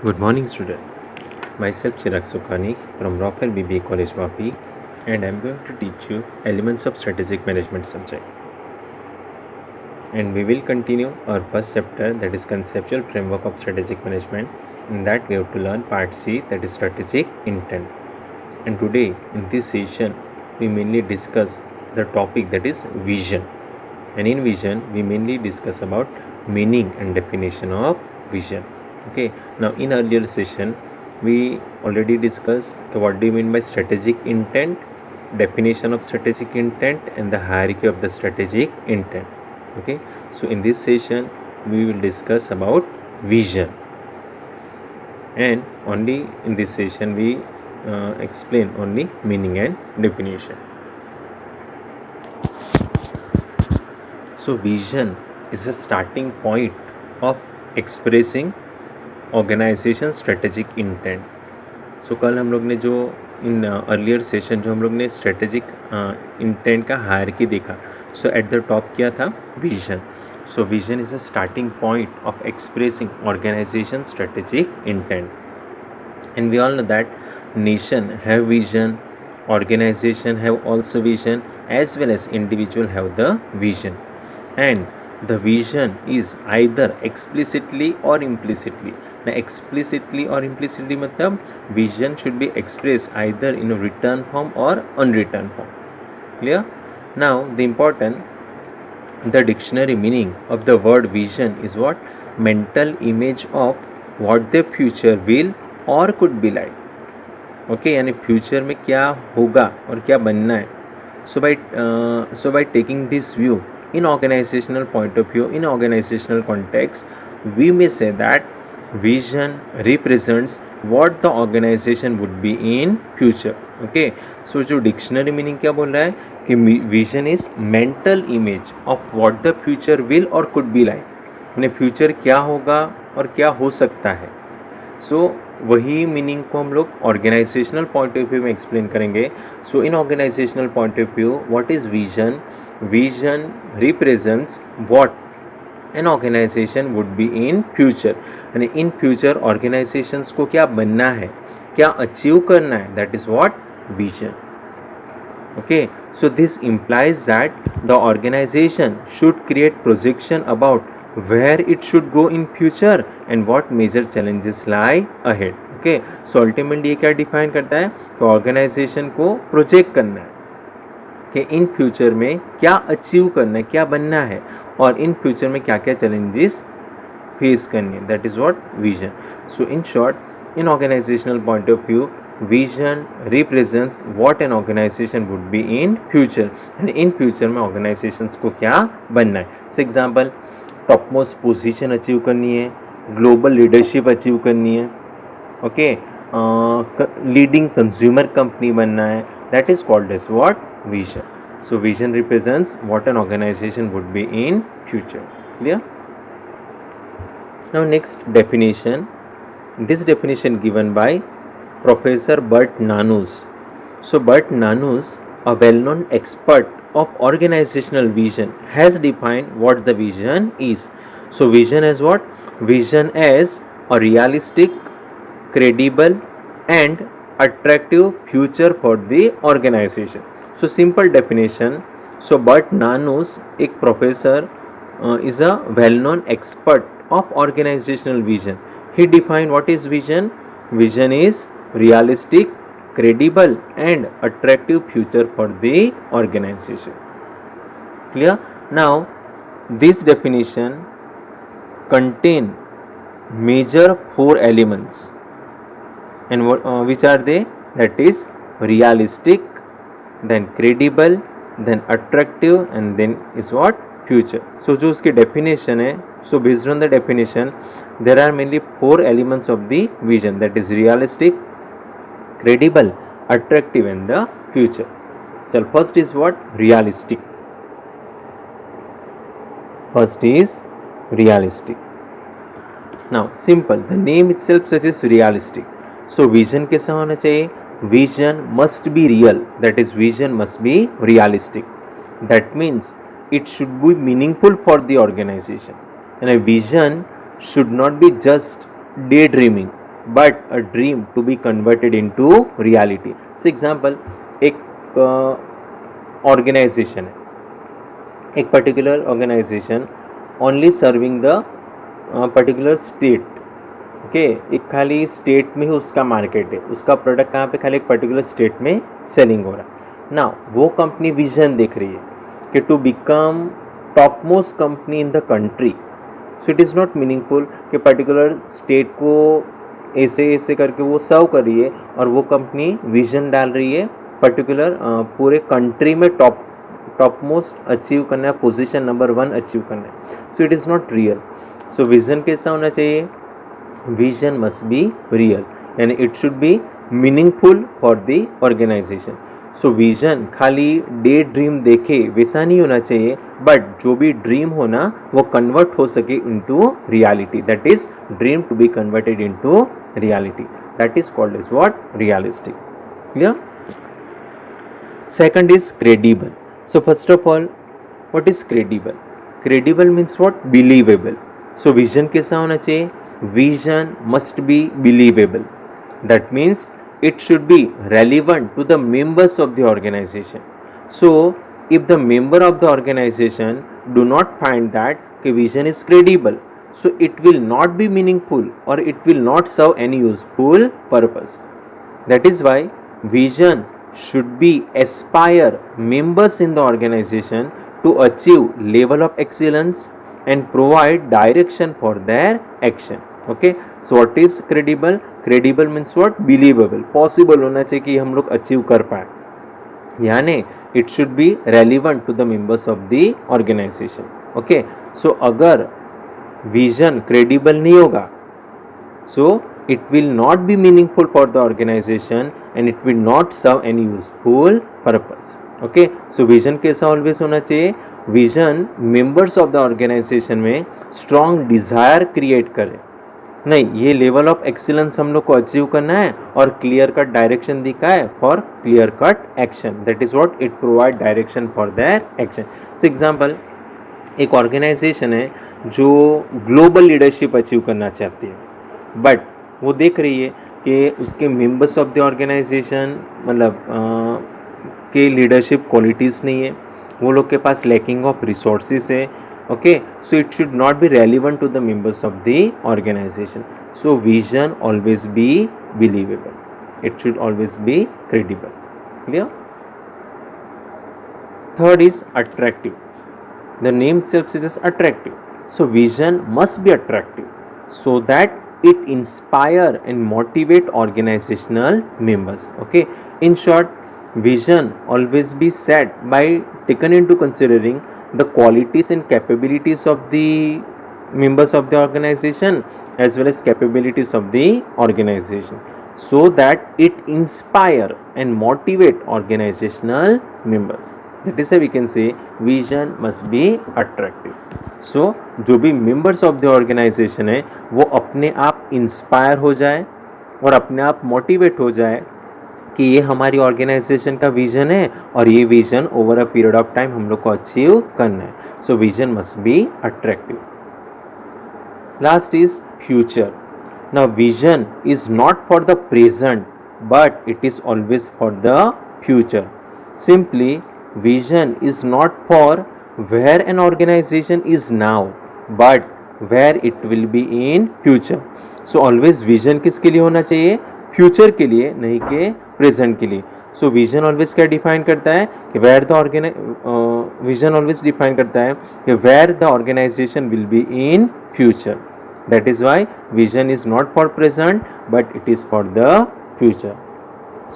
Good morning, student. Myself Chirag Sukhani from Rafael BBA College Vapi, and I'm going to teach you elements of strategic management subject. And we will continue our first chapter, that is conceptual framework of strategic management. In that we have to learn part C, that is strategic intent. And today in this session we mainly discuss the topic, that is vision. And in vision we mainly discuss about meaning and definition of vision. Okay, now in earlier session we already discussed what do you mean by strategic intent, definition of strategic intent, and the hierarchy of the strategic intent. Okay, so in this session we will discuss about vision, and only in this session we explain only meaning and definition. So vision is a starting point of expressing organisation strategic intent. So कल हम लोग ने जो in earlier session जो हम लोग ने strategic intent का हायरकी देखा, सो एट द टॉप क्या था? Vision. So vision is a starting point of expressing organization strategic intent. And we all know that nation have vision, organization have also vision, as well as individual have the vision, and the vision is either explicitly or implicitly. Now explicitly or implicitly matlab vision should be expressed either in a written form or unwritten form. Clear? Now the important, the dictionary meaning of the word vision is what? Mental image of what the future will or could be like. Okay, यानी future में क्या होगा और क्या बनना है. So by taking this view in organizational point of view, in organizational context, we may say that vision represents what the organization would be in future. Okay, so जो dictionary meaning क्या बोल रहा है कि vision is mental image of what the future will और could be like, यानी future क्या होगा और क्या हो सकता है. सो वही मीनिंग को हम लोग ऑर्गेनाइजेशनल पॉइंट ऑफ व्यू में एक्सप्लेन करेंगे. So in organisational point of view, what is vision? Vision represents what an organisation would be in future, यानी इन फ्यूचर ऑर्गेनाइजेशंस को क्या बनना है, क्या अचीव करना है, that is what vision. Okay, so this implies that the organization should create projection about where it should go in future and what major challenges lie ahead. Okay, so ultimately ये क्या define करता है? तो organisation को project करना है कि इन future में क्या अचीव करना है, क्या बनना है, और इन फ्यूचर में क्या क्या चैलेंजेस फेस करनी है. That is what vision. So in short, in organisational point of view, vision represents what an organisation would be in future, यानी इन फ्यूचर में ऑर्गेनाइजेशंस को क्या बनना है. For example, top most position achieve करनी है, ग्लोबल लीडरशिप अचीव करनी है, ओके, लीडिंग कंज्यूमर कंपनी बनना है, that is called as what? Vision. So vision represents what an organisation would be in future. Clear? Now next definition, this definition given by professor Burt Nanus. So Burt Nanus, a well-known expert of organizational vision, has defined what the vision is. So vision as what? Vision as a realistic, credible and attractive future for the organization. So simple definition. So Bert Nanus, एक professor, is a well-known expert of organizational vision. He defined what is vision. Vision is realistic, credible and attractive future for the organization. Clear? Now this definition contain major 4 elements, and which are they? That is realistic, then credible, then attractive, and then is what? Future. So जो उसकी definition है, so based on the definition there are mainly 4 elements of the vision, that is realistic, credible, attractive and the future. So first is what? Realistic. First is realistic. Now simple, the name itself suggests realistic. So vision कैसा होना चाहिए? Vision must be real, that is vision must be realistic. That means it should be meaningful for the organization, and a vision should not be just daydreaming. but a dream to be converted into reality. So example, एक organization है, एक particular organization only serving the particular state, okay, एक खाली state में ही उसका market है, उसका product कहाँ पे, खाली एक पर्टिकुलर स्टेट में सेलिंग हो रहा है ना. वो कंपनी विजन देख रही है कि to become top most company in the country. So it is not meaningful कि पर्टिकुलर स्टेट को ऐसे ऐसे करके वो सर्व कर रही है और वो कंपनी विजन डाल रही है पर्टिकुलर पूरे कंट्री में टॉप मोस्ट अचीव करना है, पोजीशन नंबर 1 अचीव करना है. So it is not real. So vision कैसा होना चाहिए, विजन मस्ट बी रियल, यानी it should be meaningful for the organization. So vision खाली डे ड्रीम देखे वैसा नहीं होना चाहिए, बट जो भी ड्रीम हो ना वो कन्वर्ट हो सके into reality. That is dream to be converted into reality. That is called as what, realistic. Clear? Second is credible. So first of all, what is credible? Credible means what? Believable. So vision कैसा होना चाहिए? Vision must be believable. That means it should be relevant to the members of the organization. So if the member of the organization do not find that the vision is credible, so it will not be meaningful or it will not serve any useful purpose. That is why vision should be aspire members in the organization to achieve level of excellence and provide direction for their action. Okay, so what is credible? Credible means what? Believable. Possible होना चाहिए कि हम लोग achieve कर पाए, यानी it should be relevant to the members of the organization. Okay, so अगर vision credible नहीं होगा, so it will not be meaningful for the organization and it will not serve any useful purpose. Okay, so vision कैसा always होना चाहिए? Vision members of the organization में strong desire create करे, नहीं ये level of excellence हम लोग को अचीव करना है और क्लियर कट डायरेक्शन दिखा है for clear cut action. That is what it provide direction for their action. So example, एक ऑर्गेनाइजेशन है जो ग्लोबल लीडरशिप अचीव करना चाहती है, बट वो देख रही है कि उसके मेंबर्स ऑफ द ऑर्गेनाइजेशन मतलब के लीडरशिप क्वालिटीज़ नहीं है, वो लोग के पास लैकिंग ऑफ रिसोर्सेज है. Okay, so it should not be relevant to the members of the organization. So vision always be believable, it should always be credible. Clear? Third is attractive. The name itself suggests attractive. So vision must be attractive so that it inspire and motivate organizational members. Okay, in short, vision always be set by taken into considering the qualities and capabilities of the members of the organization as well as capabilities of the organization, so that it inspire and motivate organizational members. That is why we can say vision must be attractive. So जो भी members of the organization है वो अपने आप inspire हो जाए और अपने आप मोटिवेट हो जाए कि ये हमारी ऑर्गेनाइजेशन का विजन है और ये vision over a period of time हम लोग को अचीव करना है. So vision must be attractive. Last is future. Now vision is not for the present but it is always for the future. Simply vision is not for where an organization is now but where it will be in future. So always vision किसके लिए होना चाहिए? Future के लिए, नहीं कि present के लिए. सो विजन ऑलवेज क्या डिफाइन करता है कि विजन ऑलवेज डिफाइन करता है कि where the organization will be in future. That is why vision is not for present but it is for the future.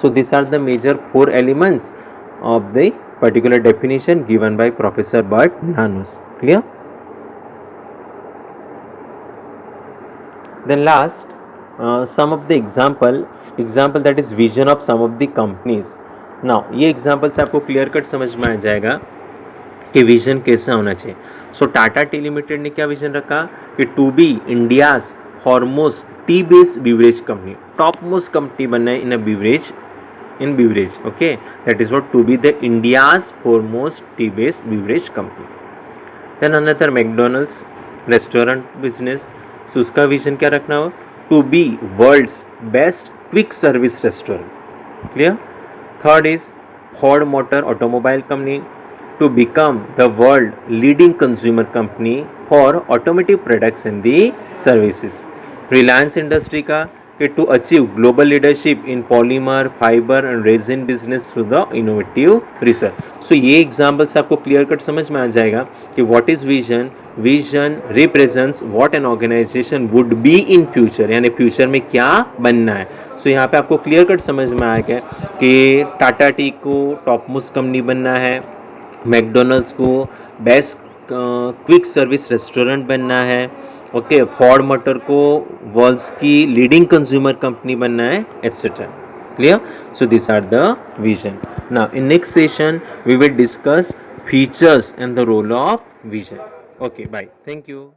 So this are the major 4 elements of the particular definition given by Professor Bert Nanus. Clear? Then last, some of the example that is vision of some of the companies. Now ये example से आपको clear cut समझ में आ जाएगा कि vision कैसा होना चाहिए. So टाटा टी लिमिटेड ने क्या विजन रखा कि to be India's foremost tea based beverage company, top most company बनना है in beverage. Okay, that is what to be the India's foremost tea based beverage company. Then another McDonald's restaurant business. So उसका vision क्या रखना हो to be world's best quick service restaurant. Clear? Third is Ford Motor Automobile Company to become the world leading consumer company for automotive products and the services. Reliance Industry का to achieve global leadership in polymer, fiber and resin business through the innovative research. So ये examples आपको clear cut समझ में आ जाएगा कि what is vision. Vision represents what an organisation would be in future, यानी future में क्या बनना है. सो यहाँ पे आपको क्लियर कट समझ में आ गया कि टाटा टी को टॉप मोस्ट कंपनी बनना है, मैकडोनल्ड्स को बेस्ट क्विक सर्विस रेस्टोरेंट बनना है, ओके, फॉर्ड मोटर को वर्ल्ड्स की लीडिंग कंज्यूमर कंपनी बनना है, etcetera. Clear? So these are the vision. Now in next session we will discuss features and the role of vision. Okay, bye. Thank you.